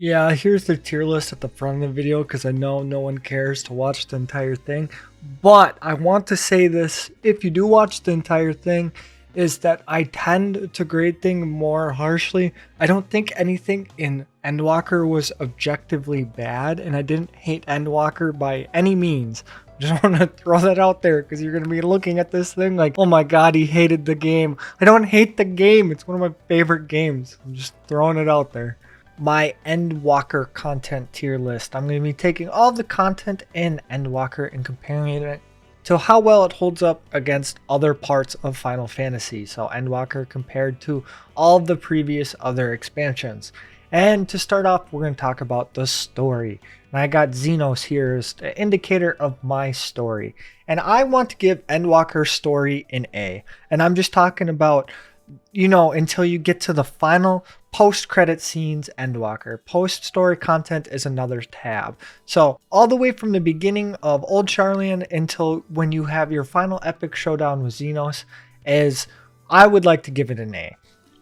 Yeah, here's the tier list at the front of the video because I know no one cares to watch the entire thing. But I want to say this, if you do watch the entire thing, is that I tend to grade things more harshly. I don't think anything in Endwalker was objectively bad, and I didn't hate Endwalker by any means. Just want to throw that out there because you're going to be looking at this thing like, oh my god, he hated the game. I don't hate the game. It's one of my favorite games. I'm just throwing it out there. My Endwalker content tier list. I'm going to be taking all the content in Endwalker and comparing it to how well it holds up against other parts of Final Fantasy. So Endwalker compared to all of the previous other expansions. And to start off, we're going to talk about the story. And I got Xenos here as the indicator of my story. And I want to give Endwalker's story an A. And I'm just talking about, until you get to the final post-credit scenes Endwalker. Post-story content is another tab. So all the way from the beginning of Old Charlian until when you have your final epic showdown with Xenos, I would like to give it an A.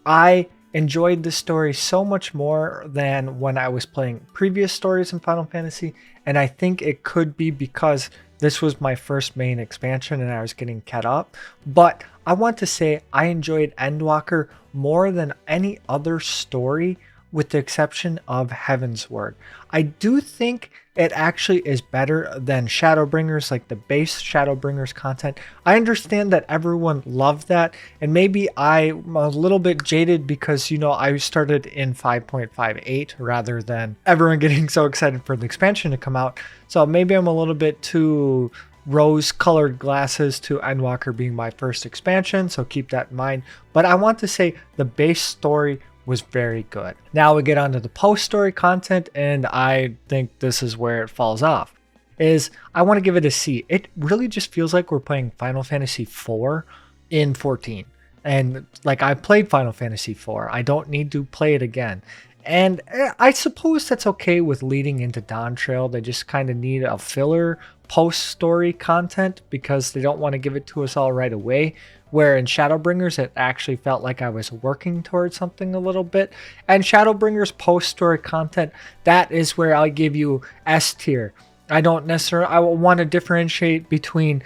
I enjoyed the story so much more than when I was playing previous stories in Final Fantasy, and I think it could be because this was my first main expansion and I was getting caught up. But I want to say I enjoyed Endwalker more than any other story with the exception of Heavensward. I do think it actually is better than Shadowbringers, like the base Shadowbringers content. I understand that everyone loved that, and maybe I'm a little bit jaded because, I started in 5.58 rather than everyone getting so excited for the expansion to come out. So maybe I'm a little bit too rose-colored glasses to Endwalker being my first expansion, so keep that in mind. But I want to say the base story was very good. Now we get onto the post-story content, and I think this is where it falls off. I want to give it a C. It really just feels like we're playing Final Fantasy IV in 14. And like, I played Final Fantasy IV. I don't need to play it again. And I suppose that's okay with leading into Dawn Trail. They just kind of need a filler post-story content because they don't want to give it to us all right away. Where in Shadowbringers, it actually felt like I was working towards something a little bit. And Shadowbringers post-story content, that is where I'll give you S tier. I don't necessarily, I want to differentiate between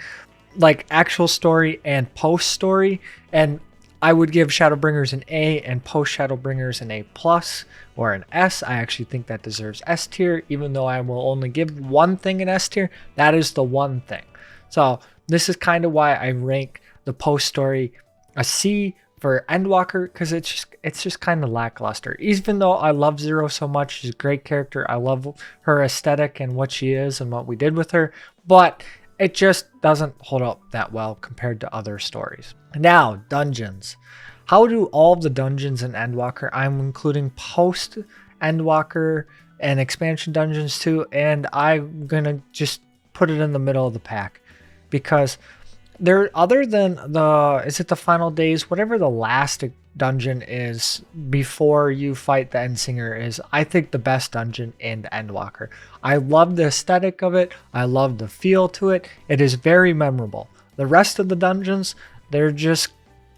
like actual story and post-story. And I would give Shadowbringers an A and post Shadowbringers an A plus or an S. I actually think that deserves S tier, even though I will only give one thing an S tier. That is the one thing. So this is kind of why I rank the post story a C for Endwalker, because it's just kind of lackluster. Even though I love Zero so much, she's a great character. I love her aesthetic and what she is and what we did with her, but it just doesn't hold up that well compared to other stories. Now, dungeons. How do all the dungeons in Endwalker, I'm including post Endwalker and expansion dungeons too, and I'm gonna just put it in the middle of the pack because other than the final days, whatever the last dungeon is before you fight the Endsinger is, I think, the best dungeon in Endwalker. I love the aesthetic of it. I love the feel to it. It is very memorable. The rest of the dungeons, they're just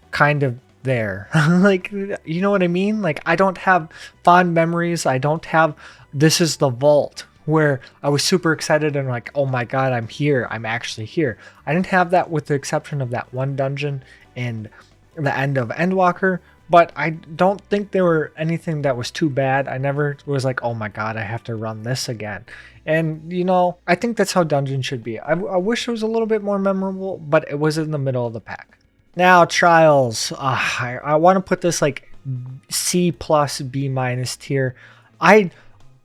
kind of there. Like, you know what I mean? Like, I don't have fond memories. I don't have, this is the vault where I was super excited and like, oh my god, I'm here. I'm actually here. I didn't have that with the exception of that one dungeon in the end of Endwalker, but I don't think there were anything that was too bad. I never was like, oh my god, I have to run this again. And I think that's how dungeons should be. I wish it was a little bit more memorable, but it was in the middle of the pack. Now, Trials. I want to put this like C plus B minus tier.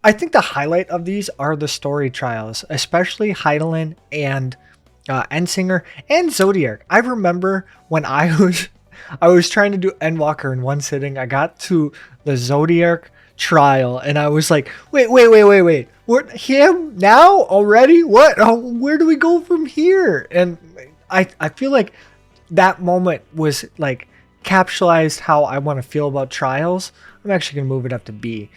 I think the highlight of these are the story trials, especially Heidelin and Endsinger and Zodiark. I remember when I was trying to do Endwalker in one sitting. I got to the Zodiark trial and I was like, wait. What, him now already? What? Oh, where do we go from here? And I feel like that moment was like capsulized how I want to feel about trials. I'm actually going to move it up to B.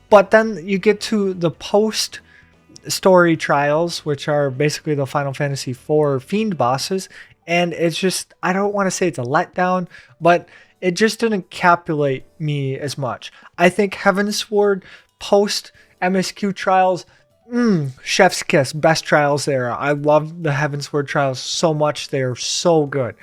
But then you get to the post story trials, which are basically the Final Fantasy IV Fiend bosses. And it's just, I don't want to say it's a letdown, but it just didn't captivate me as much. I think Heavensward post MSQ trials, chef's kiss, best trials there. I love the Heavensward trials so much. They're so good.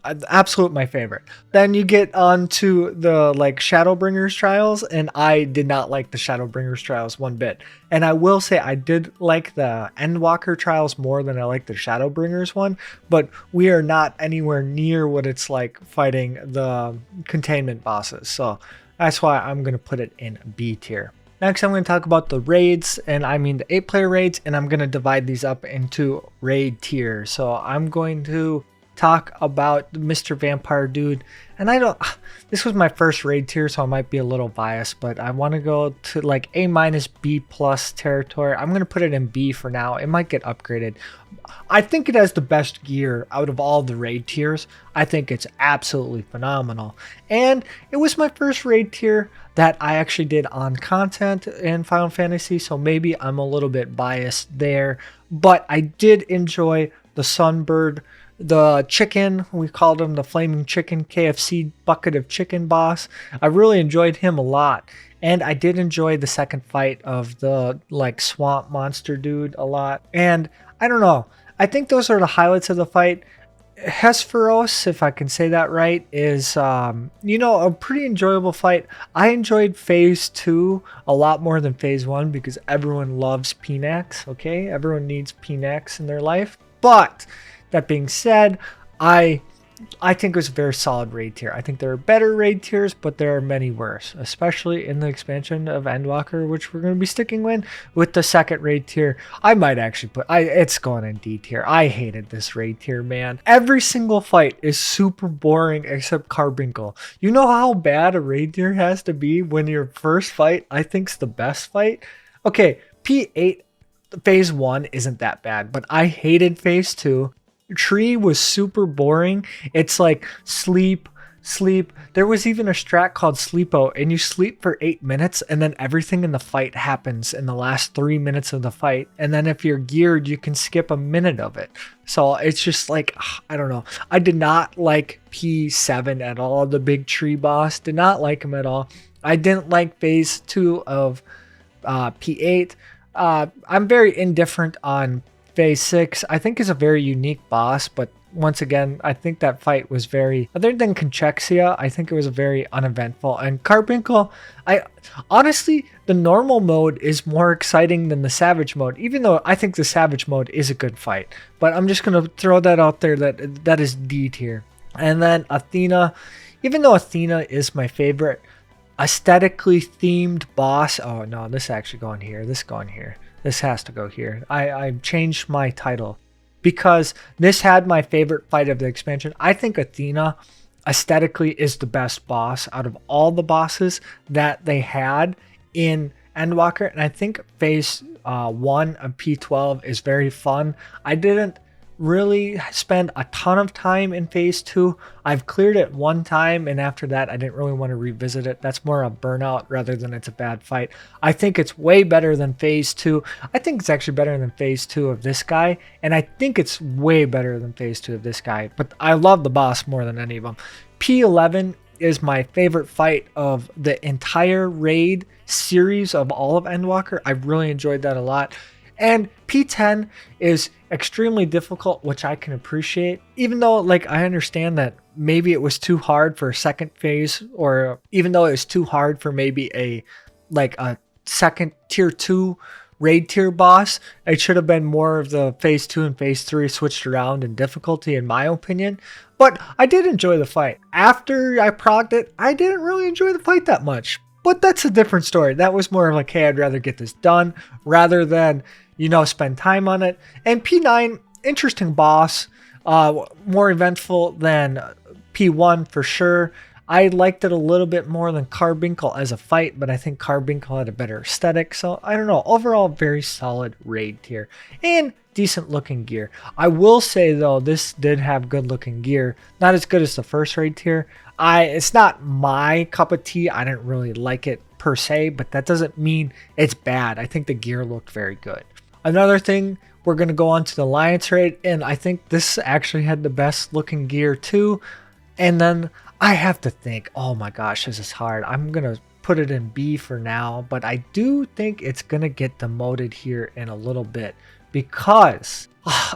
Absolute my favorite. Then you get on to the like Shadowbringers trials, and I did not like the Shadowbringers trials one bit. And I will say I did like the Endwalker trials more than I like the Shadowbringers one, but we are not anywhere near what it's like fighting the containment bosses. So that's why I'm going to put it in B tier. Next, I'm going to talk about the raids, and I mean the 8-player raids, and I'm going to divide these up into raid tiers. So I'm going to talk about Mr. Vampire Dude, and this was my first raid tier, so I might be a little biased, but I want to go to like A-, B+ territory. I'm going to put it in B for now. It might get upgraded. I think it has the best gear out of all the raid tiers. I think it's absolutely phenomenal. And it was my first raid tier that I actually did on content in Final Fantasy, so maybe I'm a little bit biased there. But I did enjoy the Sunbird, the chicken, we called him the Flaming Chicken, KFC bucket of chicken boss. I really enjoyed him a lot. And I did enjoy the second fight of the like swamp monster dude a lot. And I don't know, I think those are the highlights of the fight. Hesperos, if I can say that right, is, a pretty enjoyable fight. I enjoyed Phase 2 a lot more than Phase 1 because everyone loves Pnax, okay? Everyone needs Pnax in their life. But that being said, I think it was a very solid raid tier. I think there are better raid tiers, but there are many worse, especially in the expansion of Endwalker, which we're going to be sticking with the second raid tier. I might actually it's going in D tier. I hated this raid tier, man. Every single fight is super boring except Carbuncle. You know how bad a raid tier has to be when your first fight, I think's the best fight? Okay, P8 Phase 1 isn't that bad, but I hated Phase 2. Tree was super boring. It's like sleep. There was even a strat called Sleepo, and you sleep for 8 minutes, and then everything in the fight happens in the last 3 minutes of the fight. And then if you're geared, you can skip a minute of it. So it's just like, I don't know. I did not like P7 at all. The big tree boss, did not like him at all. I didn't like Phase 2 of P8. I'm very indifferent on Phase 6. I think is a very unique boss, but once again, I think that fight was very, other than Conchexia, I think it was very uneventful. And Carbuncle, honestly, the normal mode is more exciting than the Savage mode, even though I think the Savage mode is a good fight. But I'm just going to throw that out there that is D tier. And then Athena, even though Athena is my favorite aesthetically themed boss, oh no, this actually going here, this going here. This has to go here. I changed my title because this had my favorite fight of the expansion. I think Athena aesthetically is the best boss out of all the bosses that they had in Endwalker. And I think Phase 1 of P12 is very fun. I didn't really spend a ton of time in Phase 2. I've cleared it one time, and after that I didn't really want to revisit it. That's more a burnout rather than it's a bad fight. I think it's way better than Phase 2. I think it's actually better than Phase 2 of this guy, and I think it's way better than Phase 2 of this guy, but I love the boss more than any of them. P11 is my favorite fight of the entire raid series of all of Endwalker. I really enjoyed that a lot. And P10 is extremely difficult, which I can appreciate, even though like I understand that maybe it was too hard for a second phase, or even though it was too hard for maybe a second tier 2 raid tier boss, it should have been more of the Phase 2 and Phase 3 switched around in difficulty, in my opinion. But I did enjoy the fight. After I progged it, I didn't really enjoy the fight that much. But that's a different story. That was more of like, hey, I'd rather get this done rather than, spend time on it. And P9, interesting boss, more eventful than P1 for sure. I liked it a little bit more than Carbuncle as a fight, but I think Carbuncle had a better aesthetic. So I don't know. Overall, very solid raid tier and decent looking gear. I will say though, this did have good looking gear. Not as good as the first raid tier. It's not my cup of tea. I didn't really like it per se, but that doesn't mean it's bad. I think the gear looked very good. Another thing, we're going to go on to the Alliance raid, and I think this actually had the best looking gear too. And then I have to think, oh my gosh, this is hard. I'm going to put it in B for now, but I do think it's going to get demoted here in a little bit because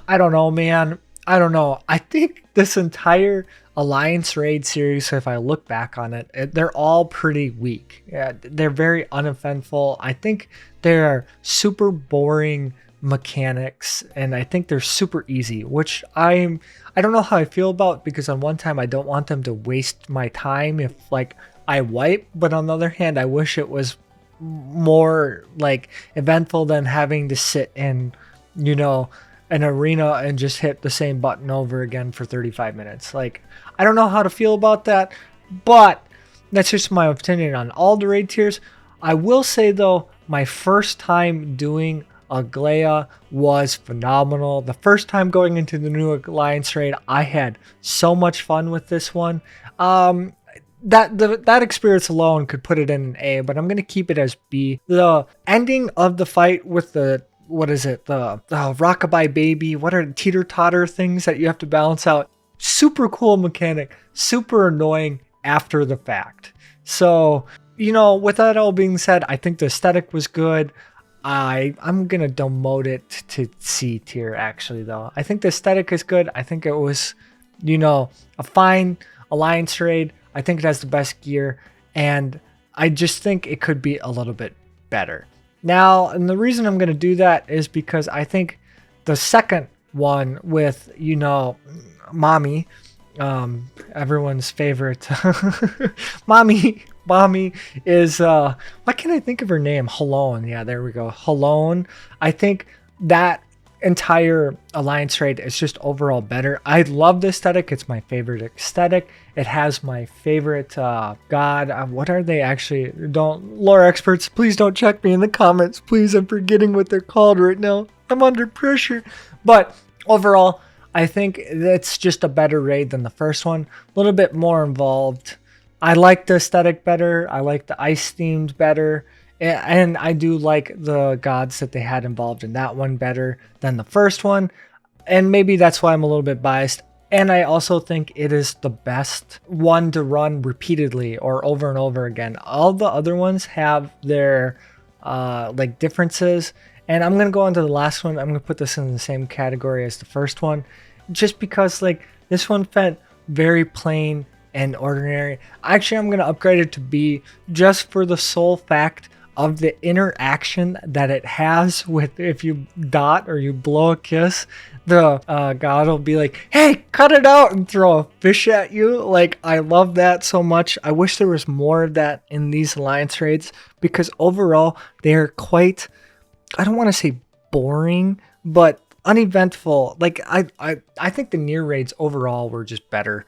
I don't know, man. I don't know. I think this entire Alliance Raid series, if I look back on it, they're all pretty weak. Yeah, they're very uneventful. I think they're super boring mechanics, and I think they're super easy, which I don't know how I feel about, because on one time I don't want them to waste my time if like I wipe, but on the other hand I wish it was more like eventful than having to sit in, you know, an arena and just hit the same button over again for 35 minutes. Like, I don't know how to feel about that, but that's just my opinion on all the raid tiers. I will say though, my first time doing Aglaya was phenomenal. The first time going into the new Alliance raid, I had so much fun with this one. That experience alone could put it in an A, but I'm gonna keep it as B. The ending of the fight with the, what is it, the rockabye baby, what are the teeter-totter things that you have to balance out? Super cool mechanic, super annoying after the fact. So, you know, with that all being said, I think the aesthetic was good. I'm gonna demote it to C tier actually though. I think the aesthetic is good. I think it was, you know, a fine Alliance raid. I think it has the best gear, and I just think it could be a little bit better. Now, and the reason I'm going to do that is because I think the second one with, you know, Mommy, everyone's favorite, Mommy is, why can't I think of her name? Halone. Yeah, there we go. Halone. I think that entire Alliance raid is just overall better. I love the aesthetic. It's my favorite aesthetic. It has my favorite god. What are they actually? Don't, lore experts, please don't check me in the comments. Please, I'm forgetting what they're called right now. I'm under pressure. But overall, I think it's just a better raid than the first one. A little bit more involved. I like the aesthetic better. I like the ice themed better. And I do like the gods that they had involved in that one better than the first one. And maybe that's why I'm a little bit biased. And I also think it is the best one to run repeatedly or over and over again. All the other ones have their like differences. And I'm going to go on to the last one. I'm going to put this in the same category as the first one. Just because like this one felt very plain and ordinary. Actually, I'm going to upgrade it to B just for the sole fact of the interaction that it has with, if you dot or you blow a kiss, the god will be like, hey, cut it out, and throw a fish at you. Like, I love that so much. I wish there was more of that in these Alliance raids, because overall they're quite, I don't want to say boring, but uneventful. Like, I think the near raids overall were just better.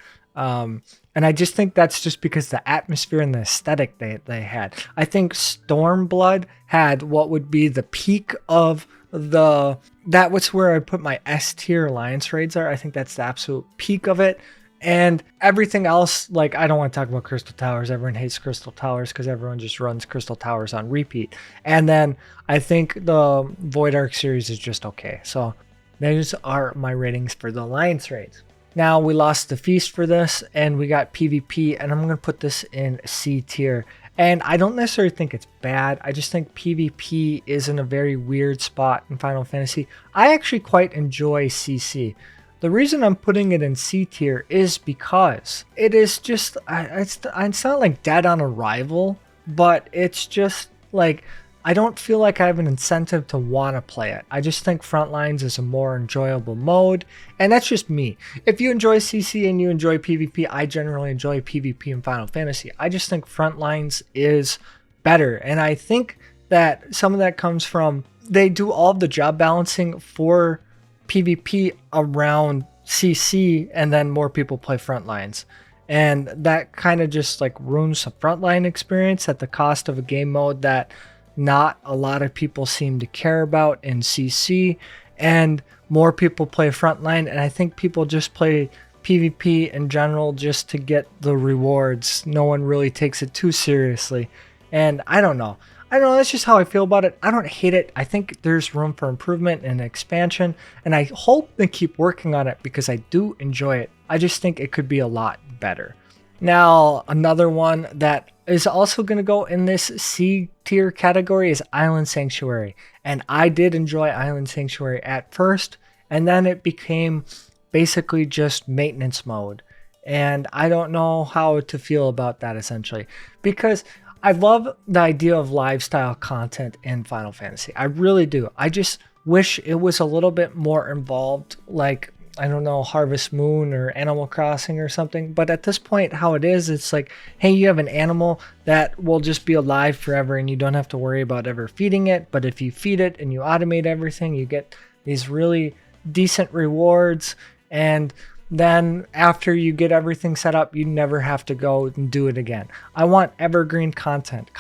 And I just think that's just because the atmosphere and the aesthetic they had. I think Stormblood had what would be the peak of the, that was where I put my S tier Alliance raids are. I think that's the absolute peak of it. And everything else, like, I don't want to talk about Crystal Towers. Everyone hates Crystal Towers because everyone just runs Crystal Towers on repeat. And then I think the Void Ark series is just okay. So those are my ratings for the Alliance raids. Now, we lost the feast for this, and we got PvP, and I'm going to put this in C tier. And I don't necessarily think it's bad. I just think PvP is in a very weird spot in Final Fantasy. I actually quite enjoy CC. The reason I'm putting it in C tier is because it is just, it's not like dead on arrival, but it's just like, I don't feel like I have an incentive to want to play it. I just think Frontlines is a more enjoyable mode, and that's just me. If you enjoy CC and you enjoy PvP, I generally enjoy PvP in Final Fantasy. I just think Frontlines is better, and I think that some of that comes from, they do all of the job balancing for PvP around CC, and then more people play Frontlines. And that kind of just like ruins the Frontline experience at the cost of a game mode that not a lot of people seem to care about in CC, and more people play Frontline, and I think people just play PvP in general just to get the rewards. No one really takes it too seriously, and I don't know, that's just how I feel about it. I don't hate it. I think there's room for improvement and expansion, and I hope they keep working on it because I do enjoy it. I just think it could be a lot better. Now, another one that is also going to go in this C tier category is Island Sanctuary. And I did enjoy Island Sanctuary at first, and then it became basically just maintenance mode. And I don't know how to feel about that essentially, because I love the idea of lifestyle content in Final Fantasy. I really do. I just wish it was a little bit more involved, like, I don't know, Harvest Moon or Animal Crossing or something. But at this point, how it is, it's like, hey, you have an animal that will just be alive forever and you don't have to worry about ever feeding it. But if you feed it and you automate everything, you get these really decent rewards. And then after you get everything set up, you never have to go and do it again. I want evergreen content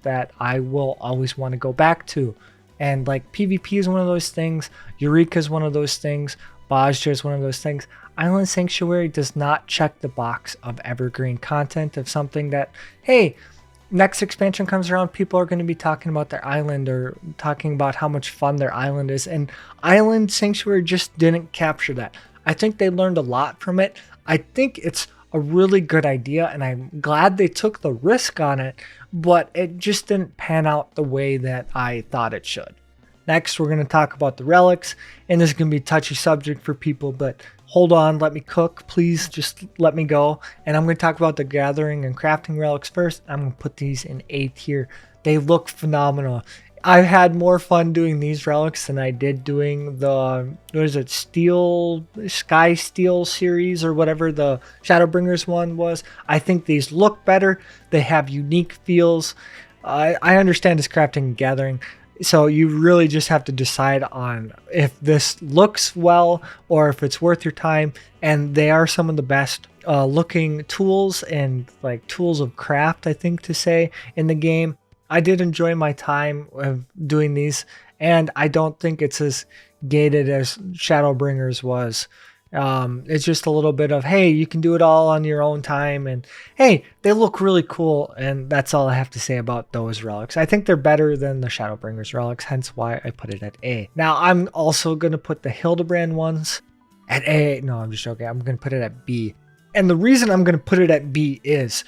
that I will always want to go back to. And like PvP is one of those things. Eureka is one of those things. Bajra is one of those things. Island Sanctuary does not check the box of evergreen content, of something that, hey, next expansion comes around, people are going to be talking about their island or talking about how much fun their island is. And Island Sanctuary just didn't capture that. I think they learned a lot from it. I think it's a really good idea, and I'm glad they took the risk on it, but it just didn't pan out the way that I thought it should. Next, we're going to talk about the relics, and this is going to be a touchy subject for people, but hold on, let me cook. Please just let me go. And I'm going to talk about the gathering and crafting relics first. I'm going to put these in A tier. They look phenomenal. I had more fun doing these relics than I did doing the, what is it, Sky Steel series or whatever the Shadowbringers one was. I think these look better. They have unique feels. I understand it's crafting and gathering. So you really just have to decide on if this looks well or if it's worth your time. And they are some of the best looking tools and like tools of craft, I think to say, in the game. I did enjoy my time of doing these, and I don't think it's as gated as Shadowbringers was. It's just a little bit of, hey, you can do it all on your own time, and hey, they look really cool, and that's all I have to say about those relics. I think they're better than the Shadowbringers relics, hence why I put it at A. Now, I'm also going to put the Hildebrand ones at A. No, I'm just joking. I'm going to put it at B. And the reason I'm going to put it at B is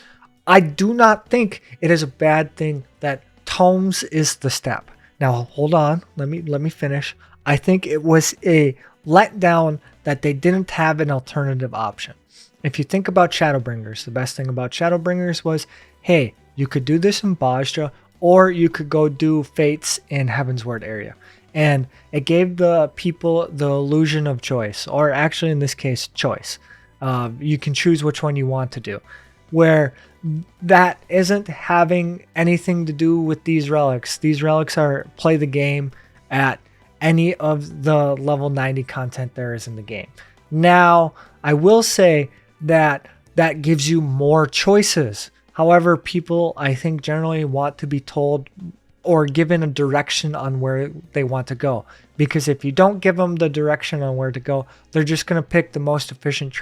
I do not think it is a bad thing that tomes is the step. Now, hold on. Let me finish. I think it was a letdown that they didn't have an alternative option. If you think about Shadowbringers, the best thing about Shadowbringers was, hey, you could do this in Bajra, or you could go do Fates in Heavensward area. And it gave the people the illusion of choice, or actually in this case, choice. You can choose which one you want to do. Where that isn't having anything to do with these relics. These relics are play the game at any of the level 90 content there is in the game. Now, I will say that that gives you more choices. However, people, I think, generally want to be told or given a direction on where they want to go. Because if you don't give them the direction on where to go, they're just going to pick the most efficient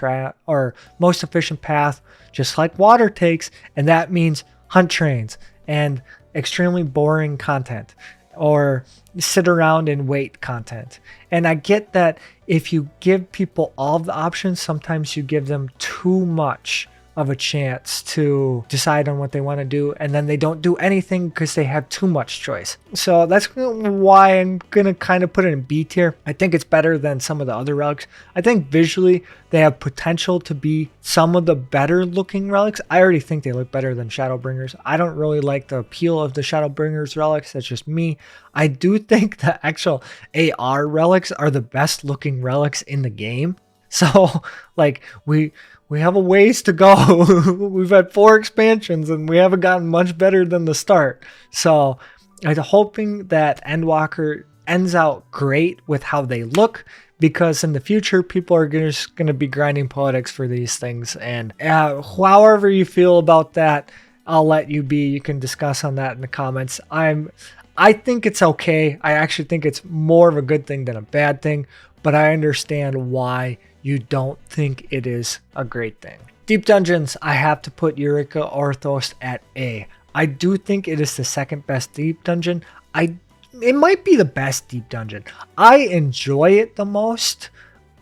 most efficient path, just like water takes, and that means hunt trains and extremely boring content, or sit around and wait content. And I get that if you give people all of the options, sometimes you give them too much of a chance to decide on what they want to do, and then they don't do anything because they have too much choice. So that's why I'm gonna kind of put it in B tier. I think it's better than some of the other relics. I think visually they have potential to be some of the better looking relics. I already think they look better than Shadowbringers. I don't really like the appeal of the Shadowbringers relics. That's just me. I do think the actual AR relics are the best looking relics in the game. So like we have a ways to go. We've had 4 expansions and we haven't gotten much better than the start. So I'm hoping that Endwalker ends out great with how they look, because in the future, people are just going to be grinding poetics for these things. And however you feel about that, I'll let you be. You can discuss on that in the comments. I think it's okay. I actually think it's more of a good thing than a bad thing, but I understand why you don't think it is a great thing. Deep Dungeons, I have to put Eureka Orthos at A. I do think it is the second best Deep Dungeon. It might be the best Deep Dungeon. I enjoy it the most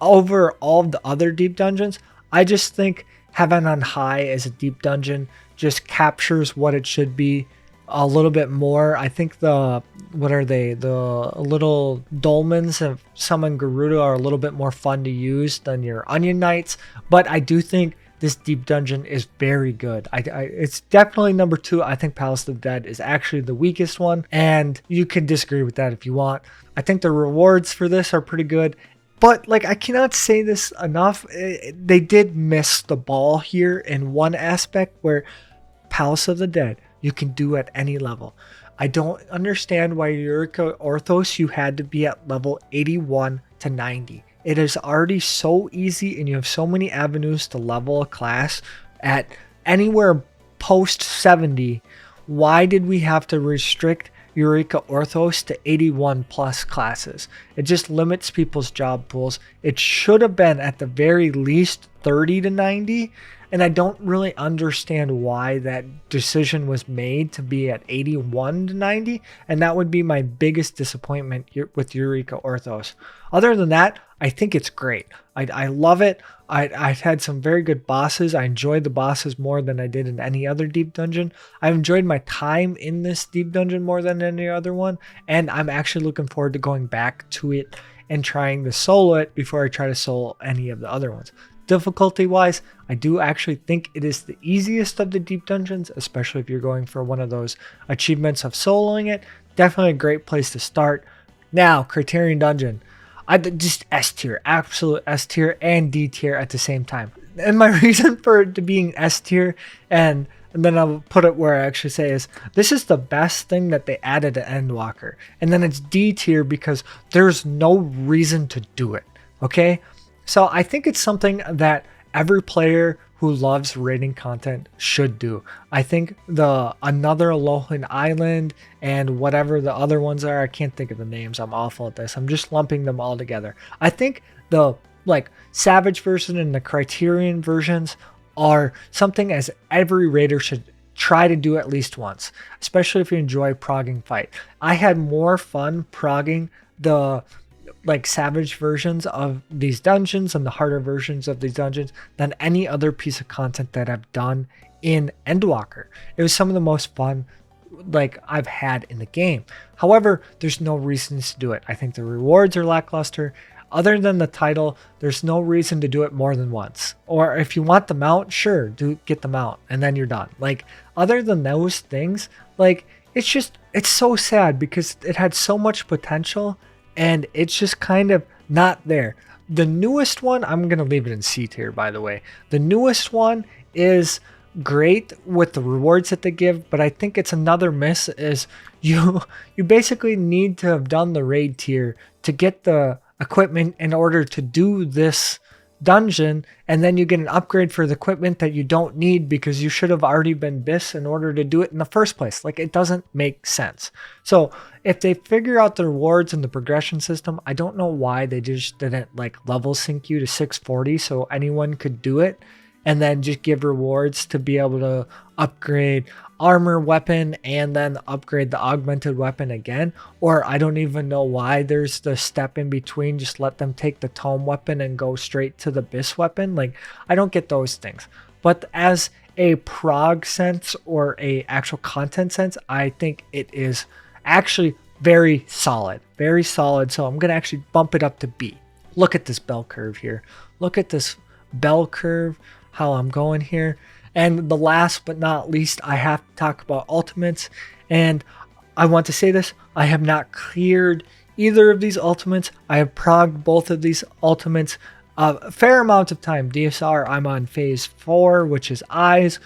over all of the other Deep Dungeons. I just think Heaven on High as a Deep Dungeon just captures what it should be a little bit more. I think the little dolmens of Summon Garuda are a little bit more fun to use than your Onion Knights, but I do think this deep dungeon is very good. It's definitely number 2. I think Palace of the Dead is actually the weakest one, and you can disagree with that if you want. I think the rewards for this are pretty good, but like, I cannot say this enough. They did miss the ball here in one aspect where Palace of the Dead you can do at any level. I don't understand why Eureka Orthos you had to be at level 81 to 90. It is already so easy and you have so many avenues to level a class at anywhere post 70. Why did we have to restrict Eureka Orthos to 81 plus classes? It just limits people's job pools. It should have been at the very least 30 to 90. And I don't really understand why that decision was made to be at 81 to 90. And that would be my biggest disappointment with Eureka Orthos. Other than that, I think it's great. I love it. I've had some very good bosses. I enjoyed the bosses more than I did in any other deep dungeon. I've enjoyed my time in this deep dungeon more than any other one. And I'm actually looking forward to going back to it and trying to solo it before I try to solo any of the other ones. Difficulty wise, I do actually think it is the easiest of the deep dungeons, especially if you're going for one of those achievements of soloing it. Definitely a great place to start. Now, Criterion Dungeon. I just S tier, absolute S tier and D tier at the same time. And my reason for it to being S tier, and then I'll put it where I actually say is, this is the best thing that they added to Endwalker. And then it's D tier because there's no reason to do it, okay? So I think it's something that every player who loves raiding content should do. I think the Another Alolan Island and whatever the other ones are, I can't think of the names. I'm awful at this. I'm just lumping them all together. I think the Savage version and the Criterion versions are something as every raider should try to do at least once, especially if you enjoy progging fight. I had more fun progging the Savage versions of these dungeons and the harder versions of these dungeons than any other piece of content that I've done in Endwalker. It was some of the most fun I've had in the game. However, there's no reasons to do it. I think the rewards are lackluster. Other than the title, there's no reason to do it more than once. Or if you want the mount, sure, get the mount and then you're done. Other than those things, it's so sad because it had so much potential and it's just kind of not there. The newest one, I'm going to leave it in C tier, by the way. The newest one is great with the rewards that they give, but I think it's another miss is you basically need to have done the raid tier to get the equipment in order to do this dungeon, and then you get an upgrade for the equipment that you don't need because you should have already been BIS in order to do it in the first place. It doesn't make sense. So if they figure out the rewards and the progression system, I don't know why they just didn't level sync you to 640 so anyone could do it, and then just give rewards to be able to upgrade armor weapon and then upgrade the augmented weapon again. Or I don't even know why there's the step in between. Just let them take the tome weapon and go straight to the BIS weapon. I don't get those things. But as a prog sense or a actual content sense, I think it is actually very solid. Very solid. So I'm going to actually bump it up to B. Look at this bell curve here. Look at this bell curve, how I'm going here. And the last but not least, I have to talk about ultimates. And I want to say this, I have not cleared either of these ultimates. I have progged both of these ultimates a fair amount of time. DSR, I'm on phase 4, which is eyes.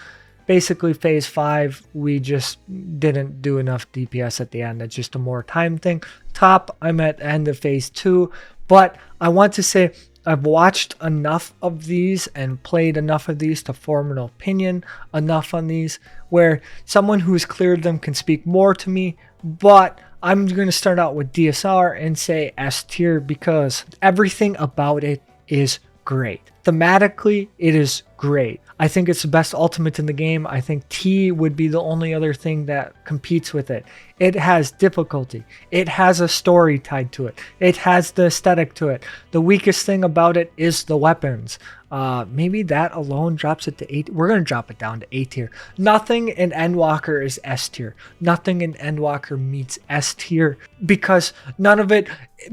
Basically phase 5, we just didn't do enough DPS at the end. It's just a more time thing. Top, I'm at end of phase 2. But I want to say, I've watched enough of these and played enough of these to form an opinion enough on these where someone who's cleared them can speak more to me, but I'm going to start out with DSR and say S tier because everything about it is great. Thematically, it is great. I think it's the best ultimate in the game. I think T would be the only other thing that competes with it. It has difficulty. It has a story tied to it. It has the aesthetic to it. The weakest thing about it is the weapons. Maybe that alone drops it to 8. We're going to drop it down to A tier. Nothing in Endwalker is S tier. Nothing in Endwalker meets S tier because none of it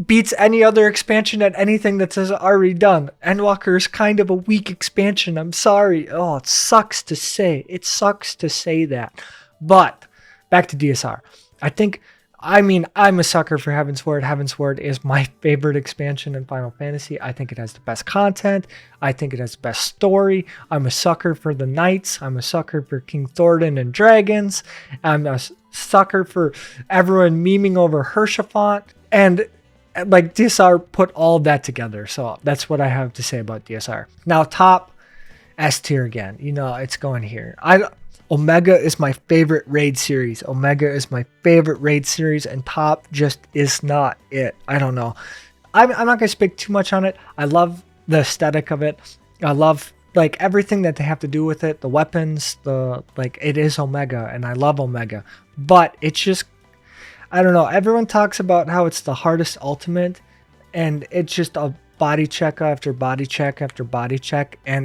beats any other expansion at anything that's already done. Endwalker is kind of a weak expansion. I'm sorry. Oh, it sucks to say. It sucks to say that. But back to DSR. I'm a sucker for Heavensward. Heavensward is my favorite expansion in Final Fantasy. I think it has the best content. I think it has the best story. I'm a sucker for the knights. I'm a sucker for King Thornton and dragons. I'm a sucker for everyone memeing over Hershafont. And like DSR put all of that together. So that's what I have to say about DSR. Now top S tier again. You know, it's going here. Omega is my favorite raid series. Omega is my favorite raid series, and top just is not it. I don't know. I'm not going to speak too much on it. I love the aesthetic of it. I love like everything that they have to do with it. The weapons, it is Omega, and I love Omega. But it's just, I don't know. Everyone talks about how it's the hardest ultimate, and it's just a body check after body check after body check, and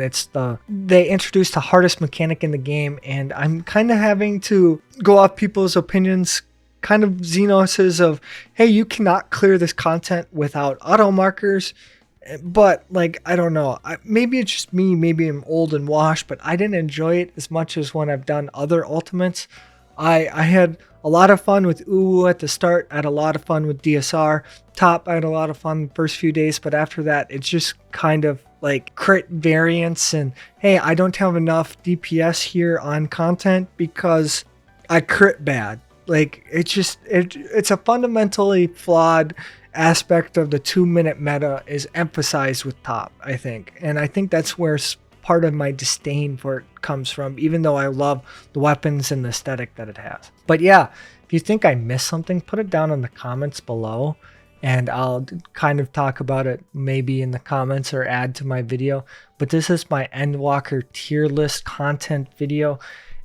they introduced the hardest mechanic in the game, and I'm kind of having to go off people's opinions, kind of Xenos's of, hey, you cannot clear this content without auto markers. But like, I don't know, maybe it's just me, maybe I'm old and washed, but I didn't enjoy it as much as when I've done other ultimates. I had a lot of fun with Uwu at the start. I had a lot of fun with DSR. Top, I had a lot of fun the first few days, but after that, it's just kind of like crit variance and, hey, I don't have enough DPS here on content because I crit bad. Like, it's a fundamentally flawed aspect of the 2-minute meta is emphasized with top, I think. And I think that's where part of my disdain for it comes from, even though I love the weapons and the aesthetic that it has. But yeah, if you think I missed something, put it down in the comments below, and I'll kind of talk about it maybe in the comments or add to my video. But this is my Endwalker tier list content video,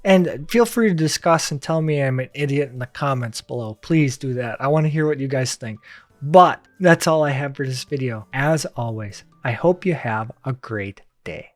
and feel free to discuss and tell me I'm an idiot in the comments below. Please do that. I want to hear what you guys think. But that's all I have for this video. As always, I hope you have a great day.